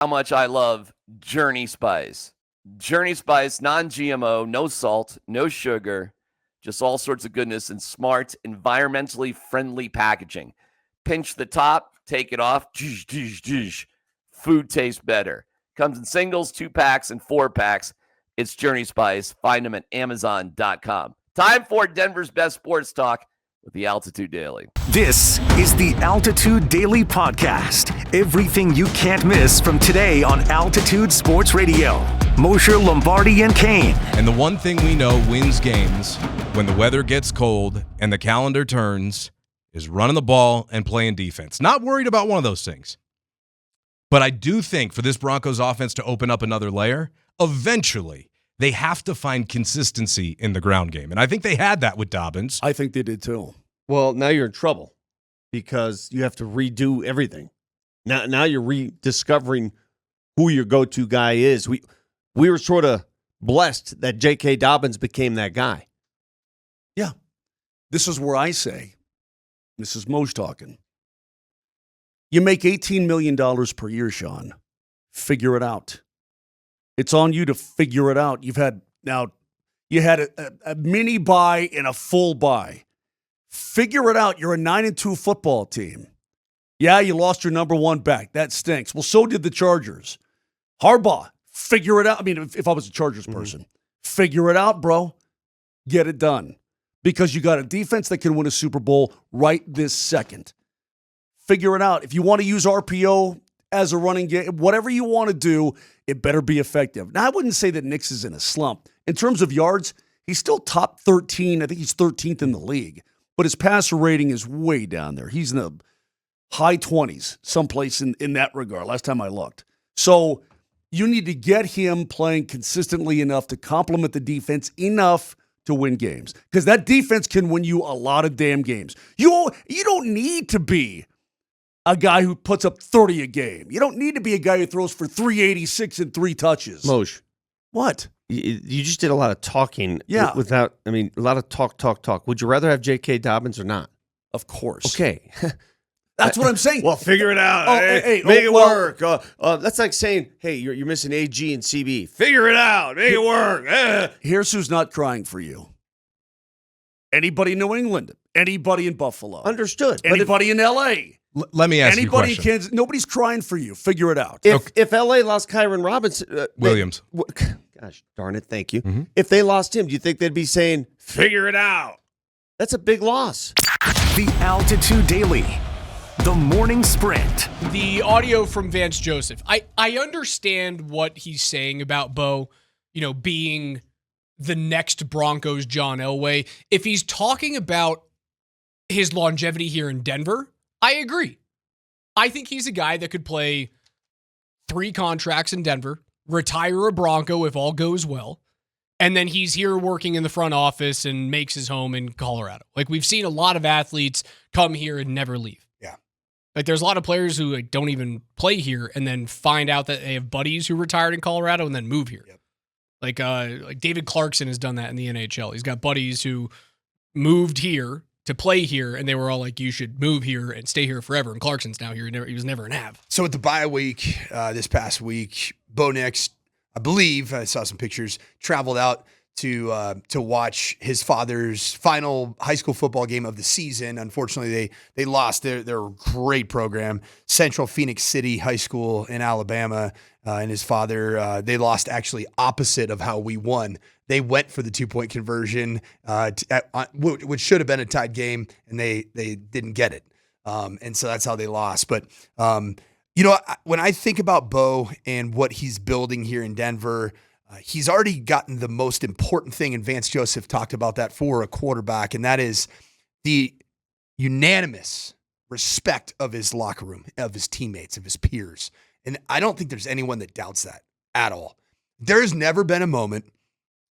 how much I love Journey Spice. Journey Spice, non-GMO, no salt, no sugar, just all sorts of goodness and smart, environmentally friendly packaging. Pinch the top, take it off. Food tastes better. Comes in singles, 2-packs, and 4-packs. It's Journey Spice. Find them at Amazon.com. Time for Denver's best sports talk with the Altitude Daily. This is the Altitude Daily Podcast. Everything you can't miss from today on Altitude Sports Radio. Mosher, Lombardi, and Kane. And the one thing we know wins games when the weather gets cold and the calendar turns is running the ball and playing defense. Not worried about one of those things. But I do think for this Broncos offense to open up another layer, eventually they have to find consistency in the ground game. And I think they had that with Dobbins. I think they did too. Well, now you're in trouble because you have to redo everything. Now you're rediscovering who your go-to guy is. We were sort of blessed that JK Dobbins became that guy. Yeah. This is where I say, this is Mose talking. You make $18 million per year, Sean. Figure it out. It's on you to figure it out. You had a mini bye and a full bye. Figure it out. You're a 9-2 football team. Yeah, you lost your number one back. That stinks. Well, so did the Chargers. Harbaugh, figure it out. I mean, if I was a Chargers person, figure it out, bro. Get it done. Because you got a defense that can win a Super Bowl right this second. Figure it out. If you want to use RPO as a running game, whatever you want to do, it better be effective. Now, I wouldn't say that Nix is in a slump. In terms of yards, he's still top 13. I think he's 13th in the league. But his passer rating is way down there. He's in the high 20s, someplace in that regard, last time I looked. So you need to get him playing consistently enough to complement the defense enough to win games. Because that defense can win you a lot of damn games. You don't need to be a guy who puts up 30 a game. You don't need to be a guy who throws for 386 and 3 touches. Moshe. What? You just did a lot of talking. Yeah. A lot of talk. Would you rather have JK Dobbins or not? Of course. Okay. That's what I'm saying. Well, figure it out. Make it work. That's like saying, hey, you're missing AG and CB. Figure it out. Make it work. Here's who's not crying for you. Anybody in New England. Anybody in Buffalo. Understood. Anybody in L.A. Let me ask you a Anybody in question. Kansas. Nobody's crying for you. Figure it out. If L.A. lost Kyron Robinson. Williams. Gosh darn it. Thank you. Mm-hmm. If they lost him, do you think they'd be saying, figure it out? That's a big loss. The Altitude Daily. The Morning Sprint. The audio from Vance Joseph. I understand what he's saying about Bo, being the next Broncos John Elway. If he's talking about his longevity here in Denver, I agree. I think he's a guy that could play 3 contracts in Denver, retire a Bronco if all goes well, and then he's here working in the front office and makes his home in Colorado. Like, we've seen a lot of athletes come here and never leave. Yeah. Like, there's a lot of players who don't even play here and then find out that they have buddies who retired in Colorado and then move here. Yep. Like David Clarkson has done that in the NHL. He's got buddies who moved here to play here, and they were all like, you should move here and stay here forever. And Clarkson's now here. He was never an Av. So at the bye week, this past week, Bo Nix, I believe, I saw some pictures, traveled out to watch his father's final high school football game of the season. Unfortunately, they lost their great program, Central Phoenix City High School in Alabama, and his father, they lost actually opposite of how we won. They went for the 2-point conversion, which should have been a tied game, and they didn't get it. And so that's how they lost. But, when I think about Bo and what he's building here in Denver, he's already gotten the most important thing, and Vance Joseph talked about that for a quarterback, and that is the unanimous respect of his locker room, of his teammates, of his peers. And I don't think there's anyone that doubts that at all. There's never been a moment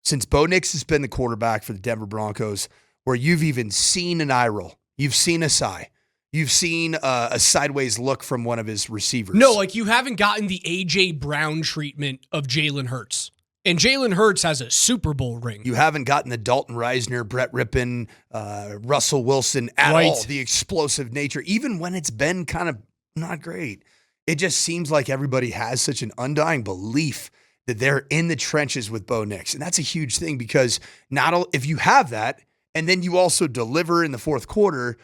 since Bo Nix has been the quarterback for the Denver Broncos where you've even seen an eye roll. You've seen a sigh. You've seen a sideways look from one of his receivers. No, like you haven't gotten the A.J. Brown treatment of Jalen Hurts. And Jalen Hurts has a Super Bowl ring. You haven't gotten the Dalton Reisner, Brett Rippon, Russell Wilson at all. The explosive nature, even when it's been kind of not great. it just seems like everybody has such an undying belief that they're in the trenches with Bo Nix. And that's a huge thing because if you have that and then you also deliver in the fourth quarter,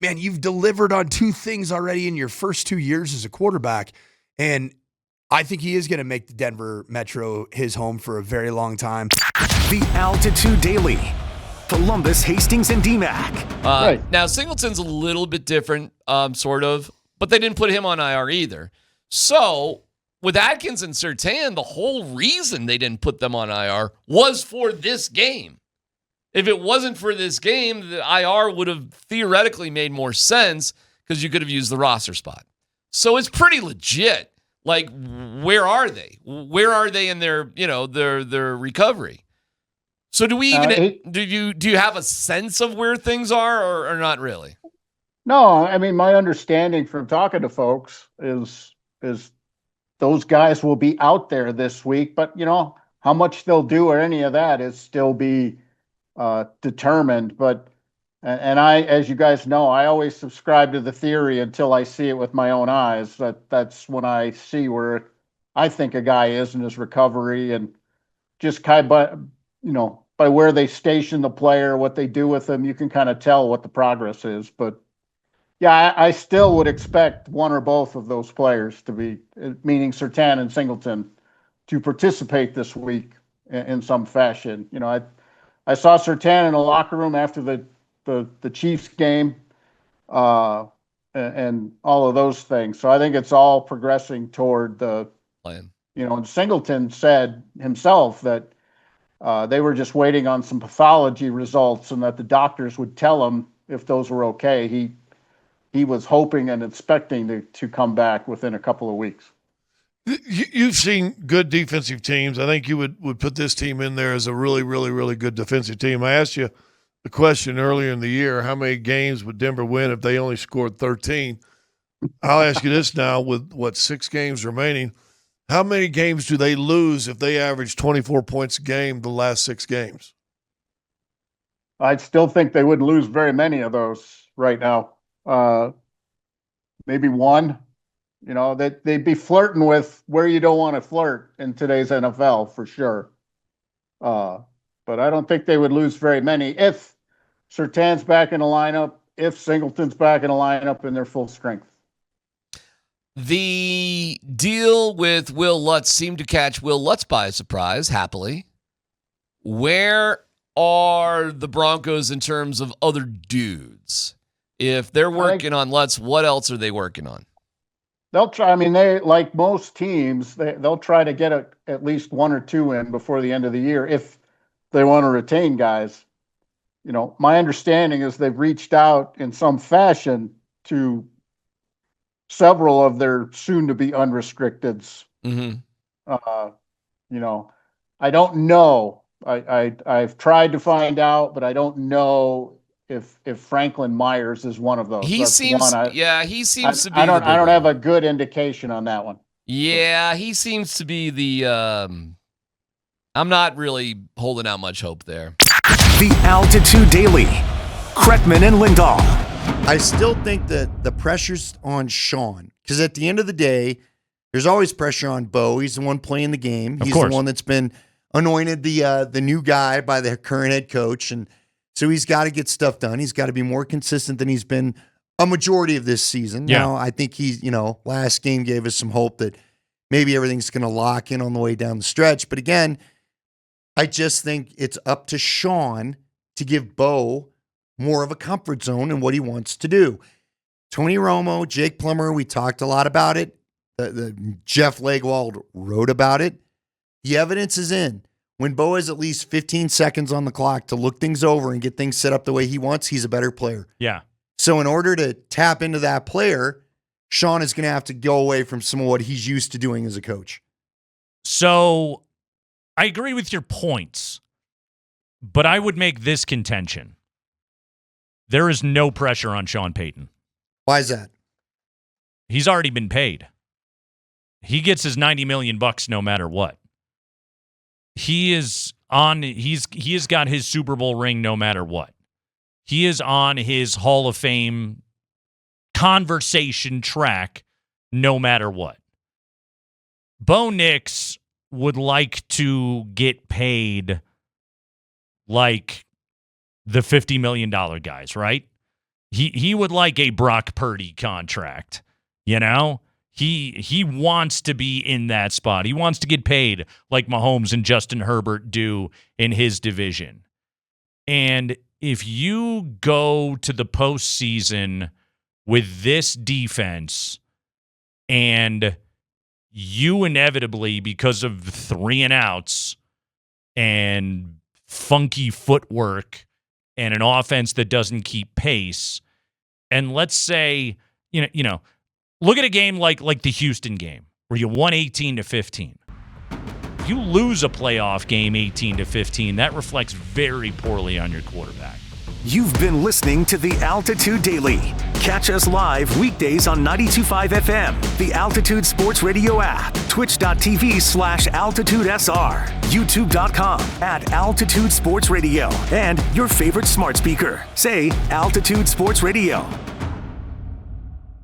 man, you've delivered on two things already in your first 2 years as a quarterback. And I think he is going to make the Denver Metro his home for a very long time. The Altitude Daily. Columbus, Hastings, and DMAC. Right. Now, Singleton's a little bit different, sort of, but they didn't put him on IR either. So, with Atkins and Surtain, the whole reason they didn't put them on IR was for this game. If it wasn't for this game, the IR would have theoretically made more sense because you could have used the roster spot. So it's pretty legit. Like, where are they? Where are they in their, their recovery? So do we even do you have a sense of where things are or not really? No, I mean, my understanding from talking to folks is those guys will be out there this week, but how much they'll do or any of that is still be determined. But and I, as you guys know, I always subscribe to the theory until I see it with my own eyes. That's when I see where I think a guy is in his recovery, and just kind of, by where they station the player, what they do with him, you can kind of tell what the progress is. But yeah, I still would expect one or both of those players to be, meaning Surtain and Singleton, to participate this week in some fashion. I saw Surtain in the locker room after the Chiefs game, and all of those things. So I think it's all progressing toward the plan. And Singleton said himself that they were just waiting on some pathology results and that the doctors would tell him if those were okay. He was hoping and expecting to come back within a couple of weeks. You've seen good defensive teams. I think you would put this team in there as a really, really, really good defensive team. I asked you the question earlier in the year, how many games would Denver win if they only scored 13? I'll ask you this now with 6 games remaining. How many games do they lose if they average 24 points a game the last 6 games? I still think they wouldn't lose very many of those right now. Maybe one. That they'd be flirting with where you don't want to flirt in today's NFL for sure. But I don't think they would lose very many if Surtain's back in the lineup, if Singleton's back in the lineup in their full strength. The deal with Will Lutz seemed to catch Will Lutz by surprise, happily. Where are the Broncos in terms of other dudes? If they're working on Lutz, what else are they working on? They'll try. I mean, they, like most teams, they'll try to get at least 1 or 2 in before the end of the year if they want to retain guys. My understanding is they've reached out in some fashion to several of their soon-to-be unrestricteds. Mm-hmm. I don't know. I've tried to find out, but I don't know if Franklin Myers is one of those. He seems to be. I don't have a good indication on that one. Yeah, he seems to be the. I'm not really holding out much hope there. The Altitude Daily. Kretman and Lindahl. I still think that the pressure's on Sean, because at the end of the day, there's always pressure on Bo. He's the one playing the game. He's the one that's been anointed the new guy by the current head coach, and so he's got to get stuff done. He's got to be more consistent than he's been a majority of this season. Yeah. Now, I think he's, last game gave us some hope that maybe everything's going to lock in on the way down the stretch. But again, I just think it's up to Sean to give Bo more of a comfort zone in what he wants to do. Tony Romo, Jake Plummer, we talked a lot about it. The Jeff Legwald wrote about it. The evidence is in. When Bo has at least 15 seconds on the clock to look things over and get things set up the way he wants, he's a better player. Yeah. So in order to tap into that player, Sean is going to have to go away from some of what he's used to doing as a coach. So I agree with your points, but I would make this contention. There is no pressure on Sean Payton. Why is that? He's already been paid. He gets his $90 million no matter what. He has got his Super Bowl ring no matter what. He is on his Hall of Fame conversation track no matter what. Bo Nix would like to get paid like the $50 million guys, right? He would like a Brock Purdy contract, you know? He wants to be in that spot. He wants to get paid like Mahomes and Justin Herbert do in his division. And if you go to the postseason with this defense and you inevitably, because of 3-and-outs and funky footwork and an offense that doesn't keep pace, and let's say, you know, look at a game like the Houston game where you won 18-15. If you lose a playoff game 18-15, that reflects very poorly on your quarterback. You've been listening to the Altitude Daily. Catch us live weekdays on 92.5 FM, the Altitude Sports Radio app, twitch.tv/AltitudeSR, youtube.com @Altitude Sports Radio, and your favorite smart speaker. Say Altitude Sports Radio.